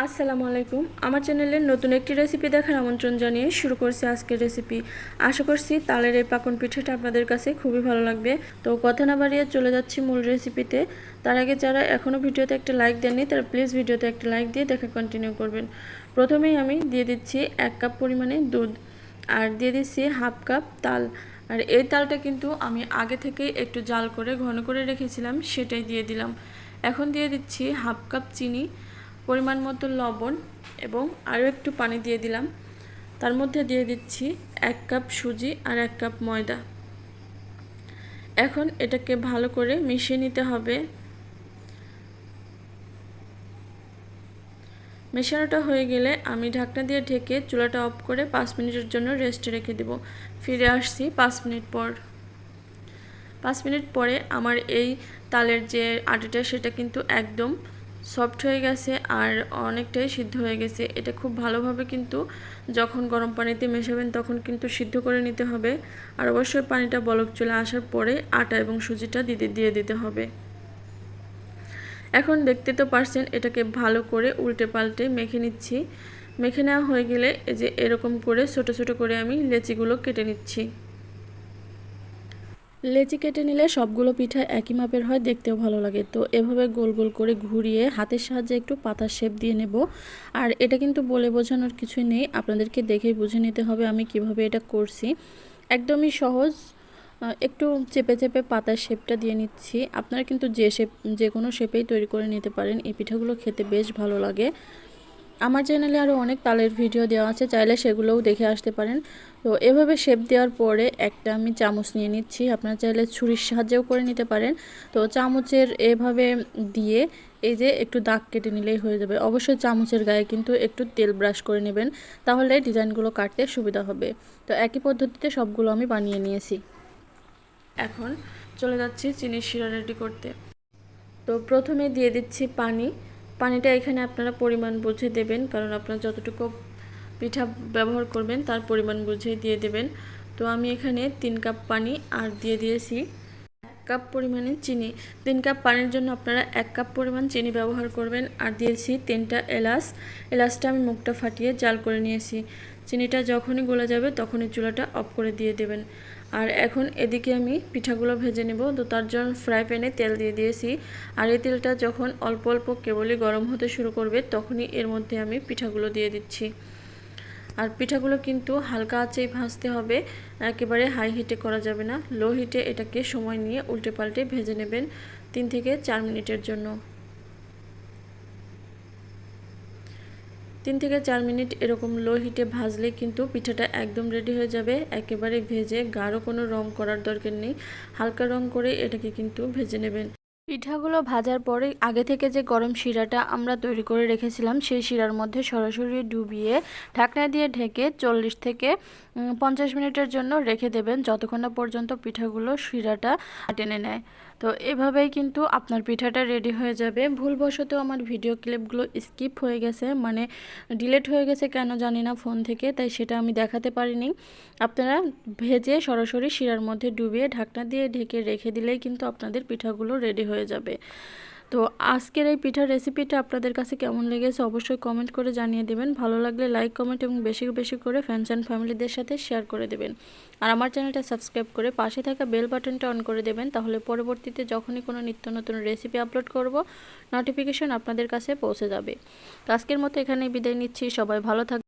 আসসালামু আলাইকুম। আমার চ্যানেলের নতুন একটি রেসিপি দেখার আমন্ত্রণ জানিয়ে শুরু করছি আজকের রেসিপি। আশা করছি তালের এই পাকন পিঠাটা আপনাদের কাছে খুবই ভালো লাগবে। তো কথা না বাড়িয়ে চলে যাচ্ছি মূল রেসিপিতে। তার আগে যারা এখনও ভিডিওতে একটা লাইক দেননি তারা প্লিজ ভিডিওতে একটা লাইক দিয়ে দেখা কন্টিনিউ করবেন। প্রথমেই আমি দিয়ে দিচ্ছি 1 কাপ পরিমাণে দুধ আর দিয়ে দিচ্ছি হাফ কাপ তাল। আর এই তালটা কিন্তু আমি আগে থেকেই একটু জাল করে ঘন করে রেখেছিলাম, সেটাই দিয়ে দিলাম। এখন দিয়ে দিচ্ছি হাফ কাপ চিনি, পরিমাণ মতো লবণ এবং আরও একটু পানি দিয়ে দিলাম। তার মধ্যে দিয়ে দিচ্ছি 1 কাপ সুজি আর 1 কাপ ময়দা। এখন এটাকে ভালো করে মিশিয়ে নিতে হবে। মেশানোটা হয়ে গেলে আমি ঢাকনা দিয়ে ঢেকে চুলাটা অফ করে 5 মিনিটের জন্য রেস্টে রেখে দেব। ফিরে আসছি 5 মিনিট পর। 5 মিনিট পরে আমার এই তালের যে আটাটা সেটা কিন্তু একদম সফট হয়ে গেছে আর অনেকটাই সিদ্ধ হয়ে গেছে। এটা খুব ভালোভাবে কিন্তু যখন গরম পানিতে মেশাবেন তখন কিন্তু সিদ্ধ করে নিতে হবে। আর অবশ্যই পানিটা বলক চলে আসার পরে আটা এবং সুজিটা দিয়ে দিতে হবে। এখন দেখতে তো পারছেন, এটাকে ভালো করে উল্টে পাল্টে মেখে নিচ্ছি। মেখে নেওয়া হয়ে গেলে এই যে এরকম করে ছোট ছোট করে আমি লেচিগুলো কেটে নিচ্ছি। লেচি কেটে নিলে সবগুলো পিঠা একই মাপের হয়, দেখতেও ভালো লাগে। তো এভাবে গোল গোল করে ঘুরিয়ে হাতের সাহায্যে একটু পাতার শেপ দিয়ে নেব। আর এটা কিন্তু বলে বোঝানোর কিছুই নেই, আপনাদেরকে দেখেই বুঝে নিতে হবে আমি কিভাবে এটা করছি। একদমই সহজ। একটু চেপে চেপে পাতার শেপটা দিয়ে নিচ্ছি। আপনারা কিন্তু যে কোনো শেপেই তৈরি করে নিতে পারেন। এই পিঠাগুলো খেতে বেশ ভালো লাগে। আমার চ্যানেলে আরও অনেক তালের ভিডিও দেওয়া আছে, চাইলে সেগুলোও দেখে আসতে পারেন। তো এভাবে শেপ দেওয়ার পরে একটা আমি চামচ নিয়ে নিচ্ছি। আপনারা চাইলে ছুরির সাহায্যেও করে নিতে পারেন। তো চামচের এভাবে দিয়ে এই যে একটু দাগ কেটে নিলেই হয়ে যাবে। অবশ্যই চামচের গায়ে কিন্তু একটু তেল ব্রাশ করে নেবেন, তাহলে ডিজাইনগুলো কাটতে সুবিধা হবে। তো একই পদ্ধতিতে সবগুলো আমি বানিয়ে নিয়েছি। এখন চলে যাচ্ছি চিনির শিরা রেডি করতে। তো প্রথমে দিয়ে দিচ্ছি পানি। পানিটা এখানে আপনারা পরিমাণ বুঝে দেবেন, কারণ আপনারা যতটুকু পিঠা ব্যবহার করবেন তার পরিমাণ বুঝে দিয়ে দেবেন। তো আমি এখানে 3 কাপ পানি আর দিয়ে দিয়েছি 1 কাপ পরিমাণে চিনি। 3 কাপ পানির জন্য আপনারা 1 কাপ পরিমাণ চিনি ব্যবহার করবেন। আর দিয়েছি 3টা এলাচ। এলাচটা আমি মুখটা ফাটিয়ে জাল করে নিয়েছি। চিনিটা যখনই গলে যাবে তখনই চুলাটা অফ করে দিয়ে দেবেন। আর এখন এদিকে আমি পিঠাগুলো ভেজে নেব। তো তার জন্য ফ্রাই প্যানে তেল দিয়ে দিয়েছি। আর এই তেলটা যখন অল্প অল্প কেবলই গরম হতে শুরু করবে তখনই এর মধ্যে আমি পিঠাগুলো দিয়ে দিচ্ছি। আর পিঠাগুলো কিন্তু হালকা আঁচেই ভাজতে হবে, একেবারে হাই হিটে করা যাবে না। লো হিটে এটাকে সময় নিয়ে উল্টে পাল্টে ভেজে নেবেন 3 থেকে 4 মিনিটের জন্য। 3 থেকে 4 মিনিট এরকম লো হিটে ভাজলে কিন্তু পিঠাটা একদম রেডি হয়ে যাবে। একেবারে ভেজে গাঢ় কোনো রং করার দরকার নেই, হালকা রং করে এটাকে কিন্তু ভেজে নেবেন। পিঠাগুলো ভাজার পরে আগে থেকে যে গরম শিরাটা আমরা তৈরি করে রেখেছিলাম সেই শিরার মধ্যে সরাসরি ডুবিয়ে ঢাকনা দিয়ে ঢেকে 40 থেকে 50 মিনিটের জন্য রেখে দেবেন, যতক্ষণ না পর্যন্ত পিঠাগুলো শিরাটা টেনে নেয়। তো এভাবেই কিন্তু আপনার পিঠাটা রেডি হয়ে যাবে। ভুলবশত আমার ভিডিও ক্লিপগুলো স্কিপ হয়ে গেছে, মানে ডিলিট হয়ে গেছে কেন জানি না ফোন থেকে, তাই সেটা আমি দেখাতে পারিনি। আপনারা ভেজে সরাসরি শিরার মধ্যে ডুবিয়ে ঢাকনা দিয়ে ঢেকে রেখে দিলেই কিন্তু আপনাদের পিঠাগুলো রেডি হয়ে যাবে। তো আজকের এই পিঠার রেসিপিটা আপনাদের কাছে কেমন লেগেছে অবশ্যই কমেন্ট করে জানিয়ে দেবেন। ভালো লাগলে লাইক, কমেন্ট এবং বেশি বেশি করে ফ্রেন্ডস অ্যান্ড ফ্যামিলিদের সাথে শেয়ার করে দেবেন। আর আমার চ্যানেলটা সাবস্ক্রাইব করে পাশে থাকা বেল বাটনটা অন করে দেবেন, তাহলে পরবর্তীতে যখনই কোনো নিত্য নতুন রেসিপি আপলোড করব নোটিফিকেশন আপনাদের কাছে পৌঁছে যাবে। তো আজকের মতো এখানেই বিদায় নিচ্ছি। সবাই ভালো থাকবেন।